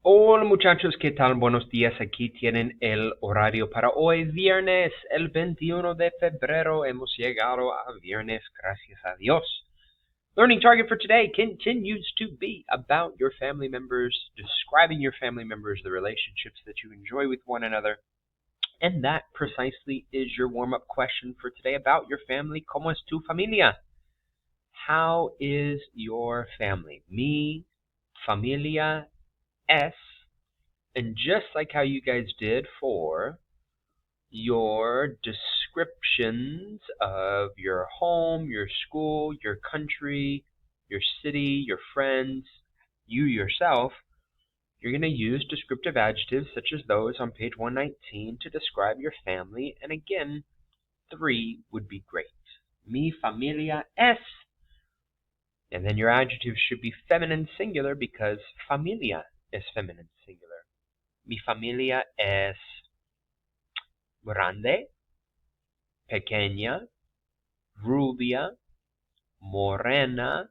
Hola muchachos, ¿qué tal? Buenos días. Aquí tienen el horario para hoy, viernes, el 21 de febrero. Hemos llegado a viernes, gracias a Dios. Learning target for today continues to be about your family members, describing your family members, the relationships that you enjoy with one another. And that precisely is your warm-up question for today about your family. ¿Cómo es tu familia? How is your family? Mi familia es. And just like how you guys did for your descriptions of your home, your school, your country, your city, your friends, you yourself, you're going to use descriptive adjectives such as those on page 119 to describe your family. And again, 3 would be great. Mi familia es. And then your adjectives should be feminine singular because familia is feminine singular. Mi familia es grande, pequeña, rubia, morena,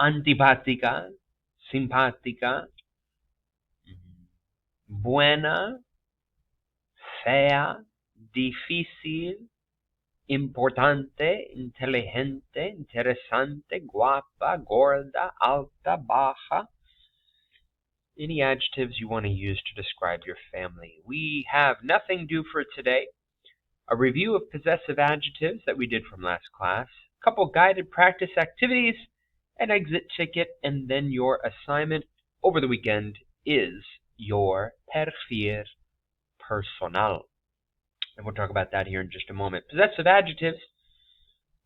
antipática, simpática, buena, fea, difícil, importante, inteligente, interesante, guapa, gorda, alta, baja. Any adjectives you want to use to describe your family. We have nothing due for today. A review of possessive adjectives that we did from last class, a couple guided practice activities, an exit ticket, and then your assignment over the weekend is your perfil personal. And we'll talk about that here in just a moment. Possessive adjectives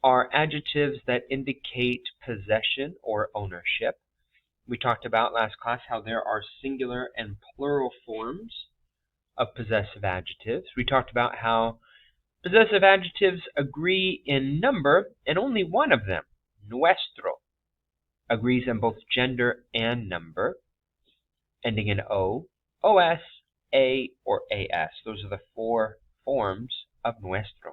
are adjectives that indicate possession or ownership. We talked about last class how there are singular and plural forms of possessive adjectives. We talked about how possessive adjectives agree in number, and only one of them, nuestro, agrees in both gender and number, ending in O, OS, A, or AS. Those are the 4 forms of nuestro.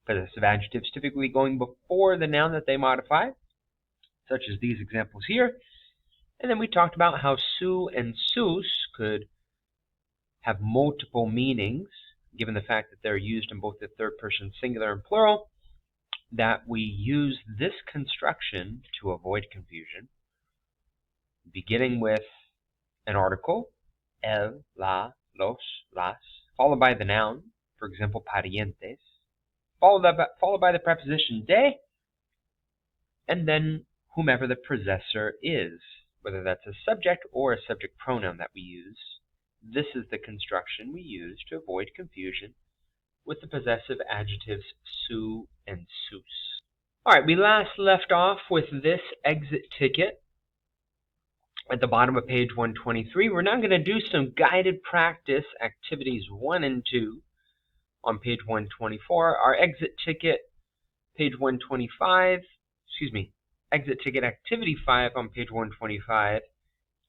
Possessive adjectives typically going before the noun that they modify, such as these examples here. And then we talked about how su and sus could have multiple meanings, given the fact that they're used in both the third person singular and plural, that we use this construction to avoid confusion, beginning with an article, el, la, los, las, followed by the noun, for example, parientes, followed by the preposition de, and then whomever the possessor is, whether that's a subject or a subject pronoun that we use. This is the construction we use to avoid confusion with the possessive adjectives su and sus. All right, we last left off with this exit ticket at the bottom of page 123. We're now going to do some guided practice activities 1 and 2 on page 124. Our exit ticket, page 125, exit ticket activity 5 on page 125.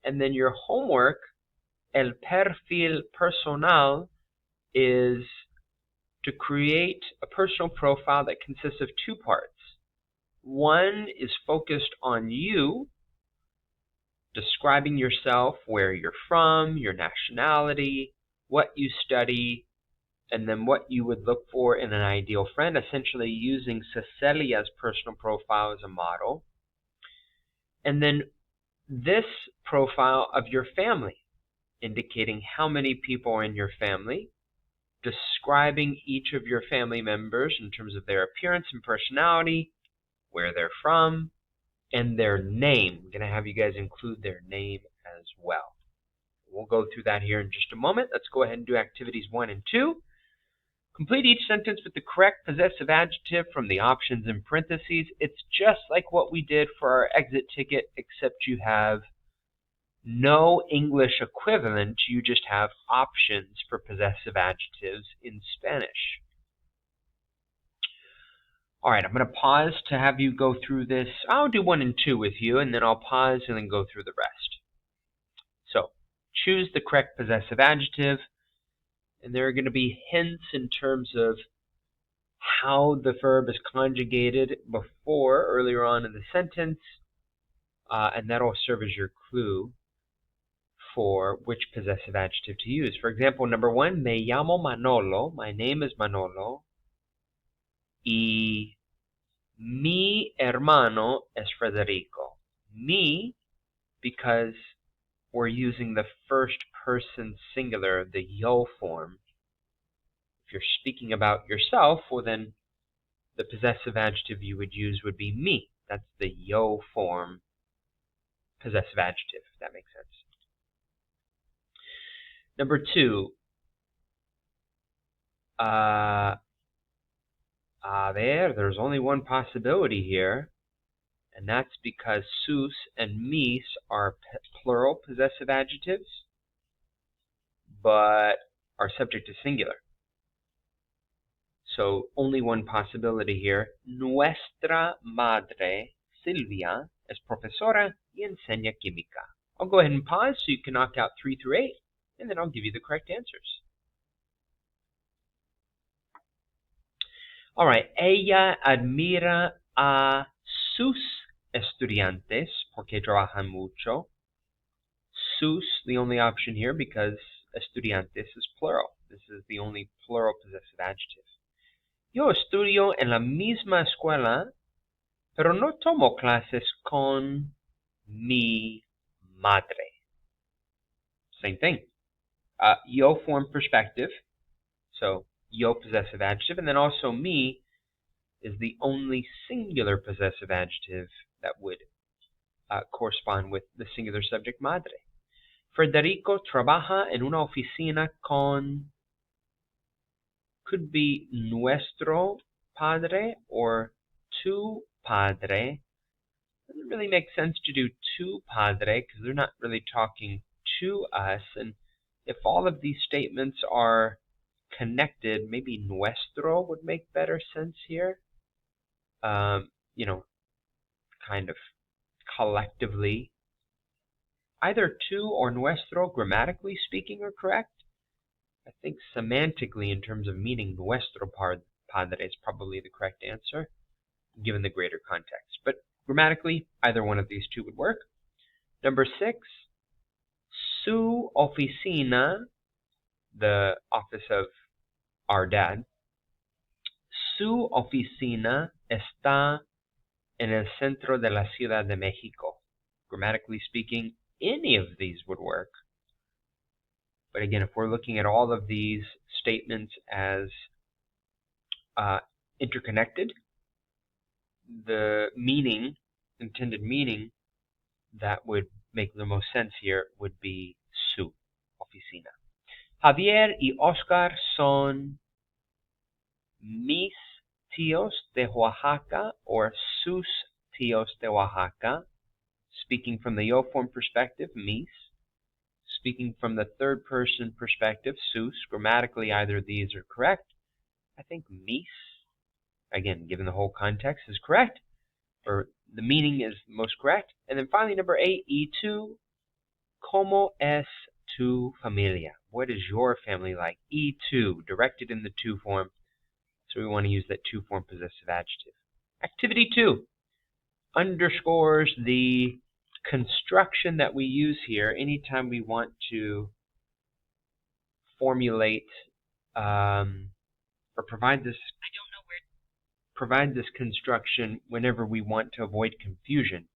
And then your homework, el perfil personal, is to create a personal profile that consists of 2 parts. One is focused on you, describing yourself, where you're from, your nationality, what you study, and then what you would look for in an ideal friend, essentially using Cecilia's personal profile as a model. And then this profile of your family, indicating how many people are in your family, describing each of your family members in terms of their appearance and personality, where they're from, and their name. I'm going to have you guys include their name as well. We'll go through that here in just a moment. Let's go ahead and do activities 1 and 2. Complete each sentence with the correct possessive adjective from the options in parentheses. It's just like what we did for our exit ticket, except you have no English equivalent. You just have options for possessive adjectives in Spanish. All right, I'm going to pause to have you go through this. I'll do 1 and 2 with you, and then I'll pause and then go through the rest. So, choose the correct possessive adjective, and there are going to be hints in terms of how the verb is conjugated earlier on in the sentence, and that'll serve as your clue. for which possessive adjective to use. For example, number 1, me llamo Manolo. My name is Manolo. Y mi hermano es Federico. Me, because we're using the first person singular, the yo form. If you're speaking about yourself, well then the possessive adjective you would use would be me. That's the yo form possessive adjective, if that makes sense. Number 2, there's only one possibility here, and that's because sus and mis are plural possessive adjectives, but are subject to singular. So only one possibility here. Nuestra madre, Silvia, es profesora y enseña química. I'll go ahead and pause so you can knock out 3 through 8, and then I'll give you the correct answers. All right, ella admira a sus estudiantes porque trabajan mucho. Sus, the only option here because estudiantes is plural. This is the only plural possessive adjective. Yo estudio en la misma escuela, pero no tomo clases con mi madre. Same thing. Yo form perspective, so yo possessive adjective, and then also mi is the only singular possessive adjective that would correspond with the singular subject madre. Federico trabaja en una oficina con, could be nuestro padre or tu padre. Doesn't really make sense to do tu padre because they're not really talking to us, and if all of these statements are connected, maybe nuestro would make better sense here. You know, kind of collectively. Either tu or nuestro, grammatically speaking, are correct. I think semantically, in terms of meaning, nuestro padre is probably the correct answer, given the greater context. But grammatically, either one of these two would work. Number 6, su oficina, the office of our dad. Su oficina está en el centro de la Ciudad de México. Grammatically speaking, any of these would work. But again, if we're looking at all of these statements as interconnected, the meaning, intended meaning, that would make the most sense here would be su oficina. Javier y Oscar son mis tíos de Oaxaca or sus tíos de Oaxaca. Speaking from the yo form perspective, mis. Speaking from the third person perspective, sus. Grammatically, either of these are correct. I think mis, again, given the whole context, is correct, or the meaning is most correct. And then finally, number 8, y tú, ¿cómo es tu familia? What is your family like? Y tú, directed in the to form, so we want to use that to form possessive adjective. Activity 2 underscores the construction that we use here anytime we want to formulate or provide this construction whenever we want to avoid confusion,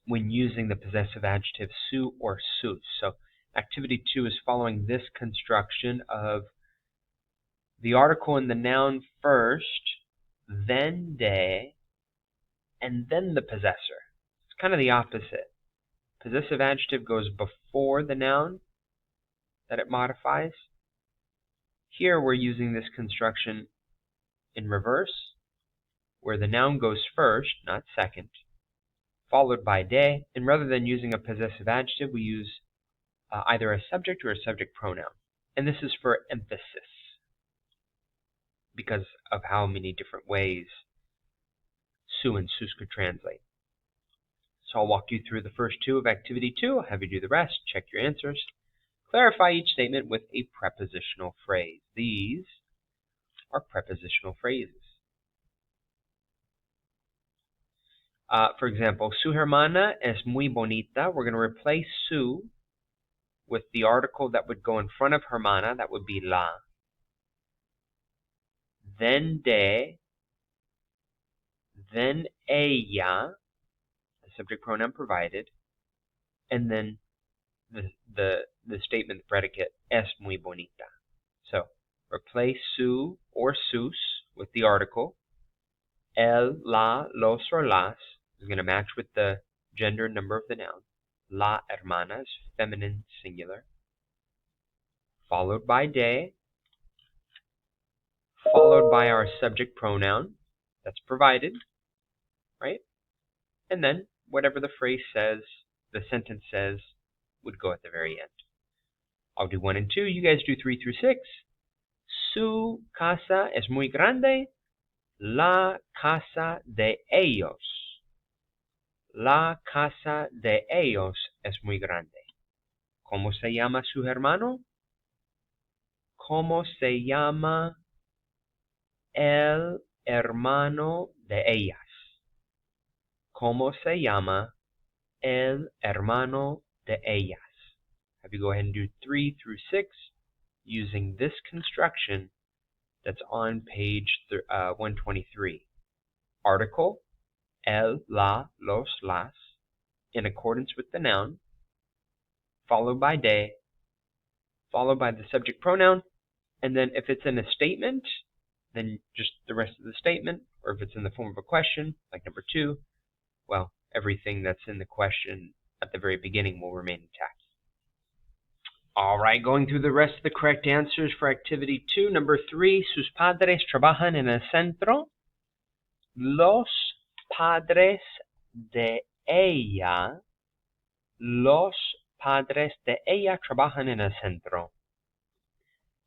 when using the possessive adjective su or sus. So activity 2 is following this construction of the article and the noun first, then de, and then the possessor. It's kind of the opposite. Possessive adjective goes before the noun that it modifies. Here we're using this construction in reverse, where the noun goes first, not second, followed by de, and rather than using a possessive adjective, we use either a subject or a subject pronoun. And this is for emphasis, because of how many different ways su and sus could translate. So I'll walk you through the first 2 of activity 2. I'll have you do the rest, check your answers. Clarify each statement with a prepositional phrase. These are prepositional phrases. For example, su hermana es muy bonita. We're going to replace su with the article that would go in front of hermana. That would be la. Then de. Then ella, the subject pronoun provided. And then the statement, the predicate, es muy bonita. So replace su or sus with the article. El, la, los, or las is going to match with the gender and number of the noun. La hermana is feminine singular. Followed by de. Followed by our subject pronoun that's provided, right? And then whatever the phrase says, the sentence says, would go at the very end. I'll do 1 and 2. You guys do 3 through 6. Su casa es muy grande. La casa de ellos. La casa de ellos es muy grande. ¿Cómo se llama su hermano? ¿Cómo se llama el hermano de ellas? ¿Cómo se llama el hermano de ellas? Have you go ahead and do 3 through 6 using this construction that's on page 123. Article, el, la, los, las, in accordance with the noun, followed by de, followed by the subject pronoun, and then if it's in a statement, then just the rest of the statement, or if it's in the form of a question, like number 2, well, everything that's in the question at the very beginning will remain intact. All right, going through the rest of the correct answers for activity 2. Number 3, sus padres trabajan en el centro. Los padres de ella trabajan en el centro.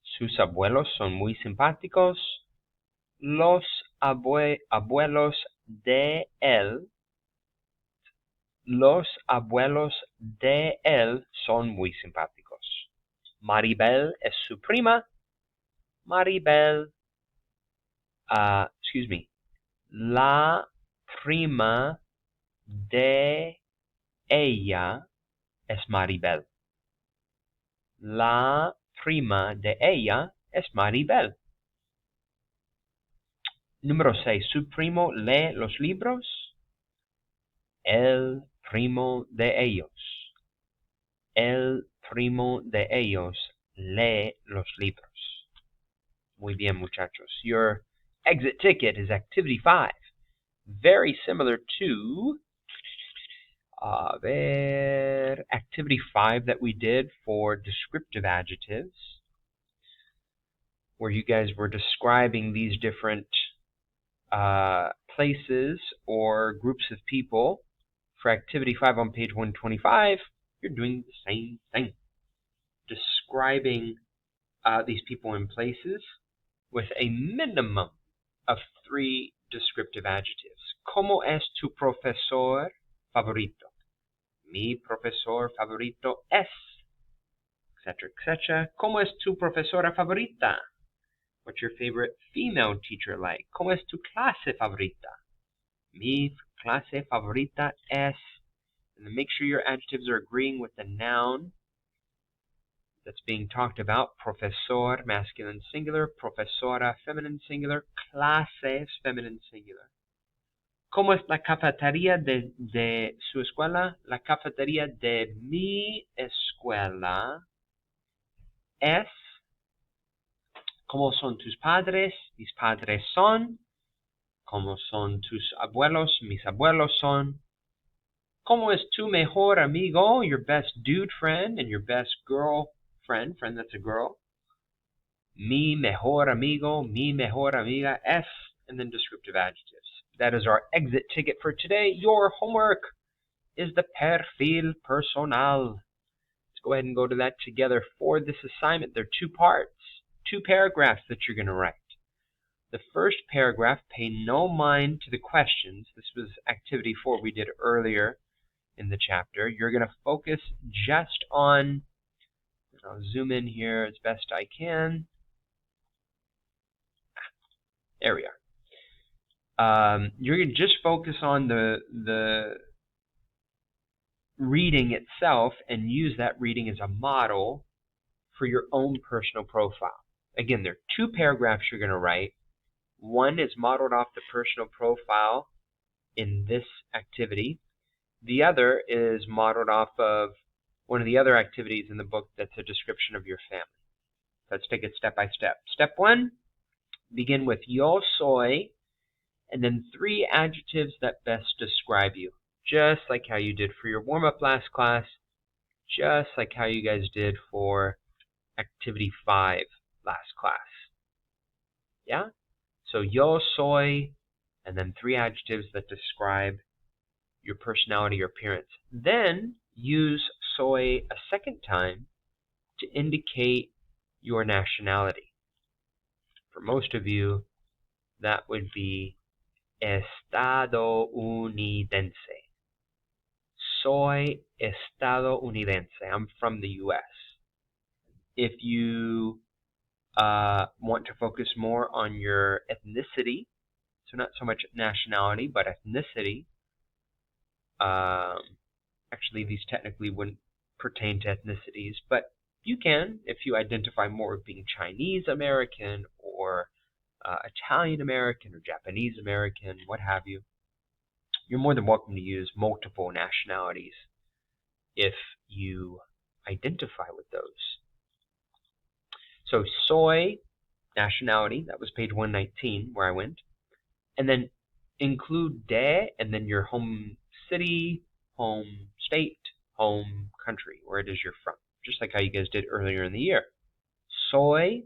Sus abuelos son muy simpáticos. Los abuelos de él son muy simpáticos. Maribel es su prima. La prima de ella es Maribel. La prima de ella es Maribel. Número 6. ¿Su primo lee los libros? El primo de ellos. El primo de ellos lee los libros. Muy bien, muchachos. Your exit ticket is activity 5. Very similar to activity 5 that we did for descriptive adjectives, where you guys were describing these different places or groups of people. For activity 5 on page 125, you're doing the same thing. Describing these people and places with a minimum of 3 descriptive adjectives. ¿Cómo es tu profesor favorito? Mi profesor favorito es, etc., etc. ¿Cómo es tu profesora favorita? What's your favorite female teacher like? ¿Cómo es tu clase favorita? Mi clase favorita es. And then make sure your adjectives are agreeing with the noun that's being talked about. Profesor, masculine singular. Profesora, feminine singular. Clases, feminine singular. ¿Cómo es la cafetería de su escuela? La cafetería de mi escuela es. ¿Cómo son tus padres? Mis padres son. ¿Cómo son tus abuelos? Mis abuelos son. ¿Cómo es tu mejor amigo? Your best dude friend and your best girl friend that's a girl. Mi mejor amigo, mi mejor amiga es, and then descriptive adjectives. That is our exit ticket for today. Your homework is the perfil personal. Let's go ahead and go to that together for this assignment. There are 2 parts, 2 paragraphs that you're going to write. The first paragraph, pay no mind to the questions. This was activity 4 we did earlier in the chapter. You're going to focus just on, I'll zoom in here as best I can. There we are. you're going to just focus on the reading itself and use that reading as a model for your own personal profile. Again, there are 2 paragraphs you're going to write. One is modeled off the personal profile in this activity. The other is modeled off of one of the other activities in the book that's a description of your family. Let's take it step by step. Step 1, begin with yo soy, and then 3 adjectives that best describe you. Just like how you did for your warm-up last class, just like how you guys did for activity 5 last class. Yeah? So yo soy, and then 3 adjectives that describe your personality or appearance. Then use soy a second time to indicate your nationality. For most of you, that would be estadounidense. Soy estadounidense. I'm from the US. If you want to focus more on your ethnicity, so not so much nationality, but ethnicity, actually these technically wouldn't pertain to ethnicities, but you can if you identify more with being Chinese American or Italian American or Japanese American, what have you. You're more than welcome to use multiple nationalities if you identify with those. So soy, nationality, that was page 119 where I went. And then include de, and then your home city, home state, home country, where it is you're from. Just like how you guys did earlier in the year. Soy,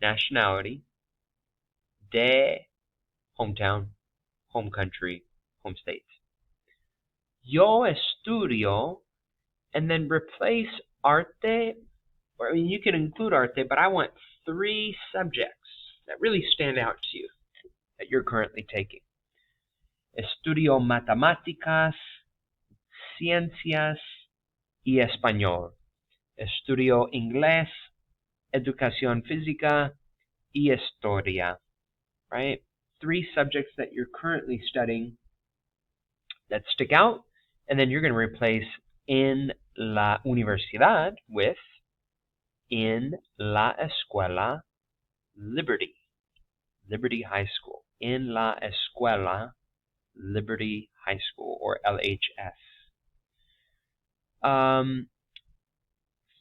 nationality, de, hometown, home country, home state. Yo estudio, and then replace arte, or I mean you can include arte, but I want 3 subjects that really stand out to you that you're currently taking. Estudio matemáticas, ciencias y español. Estudio inglés, educación física y historia. Right? 3 subjects that you're currently studying that stick out, and then you're going to replace en la universidad with en la escuela Liberty. Liberty High School. En la escuela Liberty High School, or LHS.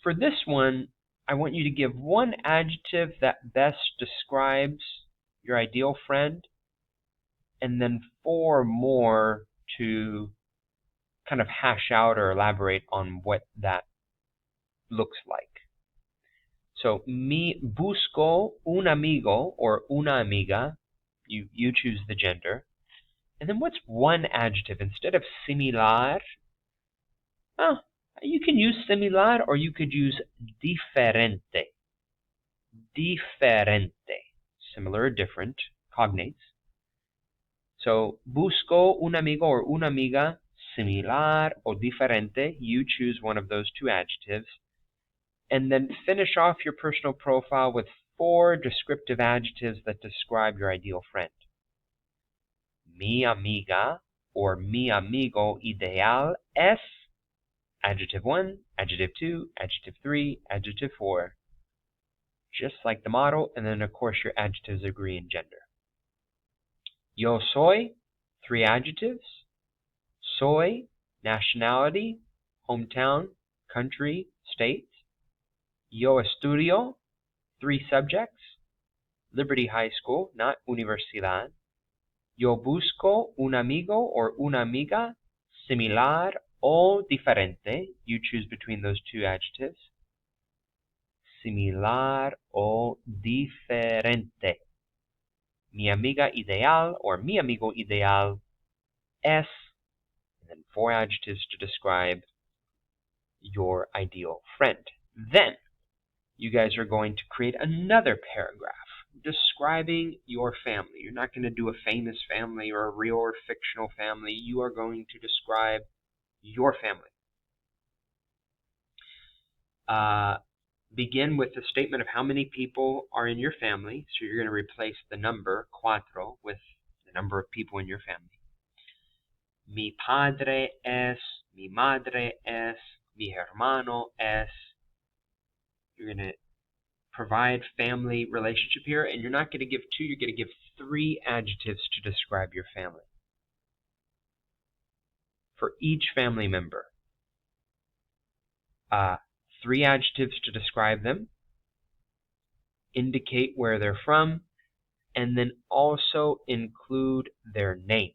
For this one, I want you to give 1 adjective that best describes your ideal friend, and then 4 more to kind of hash out or elaborate on what that looks like. So, busco un amigo or una amiga. You choose the gender. And then what's 1 adjective? Instead of similar, you can use similar, or you could use diferente. Diferente. Similar or different cognates. So, busco un amigo or una amiga, similar or diferente. You choose one of those 2 adjectives. And then finish off your personal profile with 4 descriptive adjectives that describe your ideal friend. Mi amiga or mi amigo ideal es adjective 1, adjective 2, adjective 3, adjective 4. Just like the model, and then of course your adjectives agree in gender. Yo soy, 3 adjectives. Soy, nationality, hometown, country, state. Yo estudio, 3 subjects. Liberty High School, not universidad. Yo busco un amigo or una amiga, similar o diferente. You choose between those 2 adjectives. Similar o diferente. Mi amiga ideal or mi amigo ideal es, and then 4 adjectives to describe your ideal friend. Then you guys are going to create another paragraph describing your family. You're not going to do a famous family or a real or fictional family. You are going to describe your family. Begin with a statement of how many people are in your family. So you're going to replace the number cuatro with the number of people in your family. Mi padre es, mi madre es, mi hermano es. You're going to provide family relationship here, and you're not going to give two, you're going to give three adjectives to describe your family. For each family member, three adjectives to describe them, indicate where they're from, and then also include their name.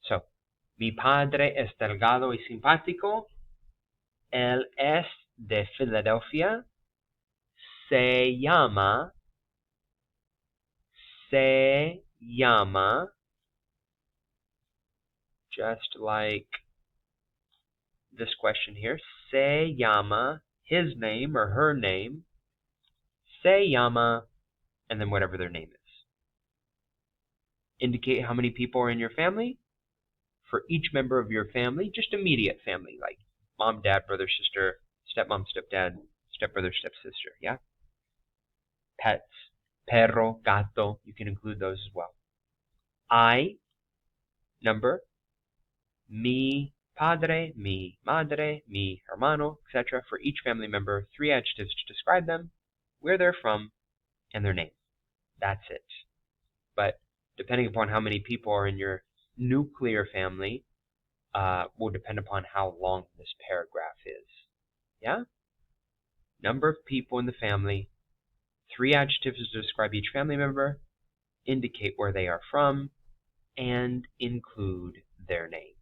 So, mi padre es delgado y simpático. Él es de Filadelfia. Se llama, just like this question here, se llama, his name or her name, se llama, and then whatever their name is. Indicate how many people are in your family. For each member of your family, just immediate family, like mom, dad, brother, sister, stepmom, stepdad, stepbrother, stepsister, yeah? Pets, perro, gato, you can include those as well. I, number, mi padre, mi madre, mi hermano, etc. For each family member, three adjectives to describe them, where they're from, and their name. That's it. But depending upon how many people are in your nuclear family, will depend upon how long this paragraph is. Yeah? Number of people in the family, three adjectives to describe each family member, indicate where they are from, and include their name.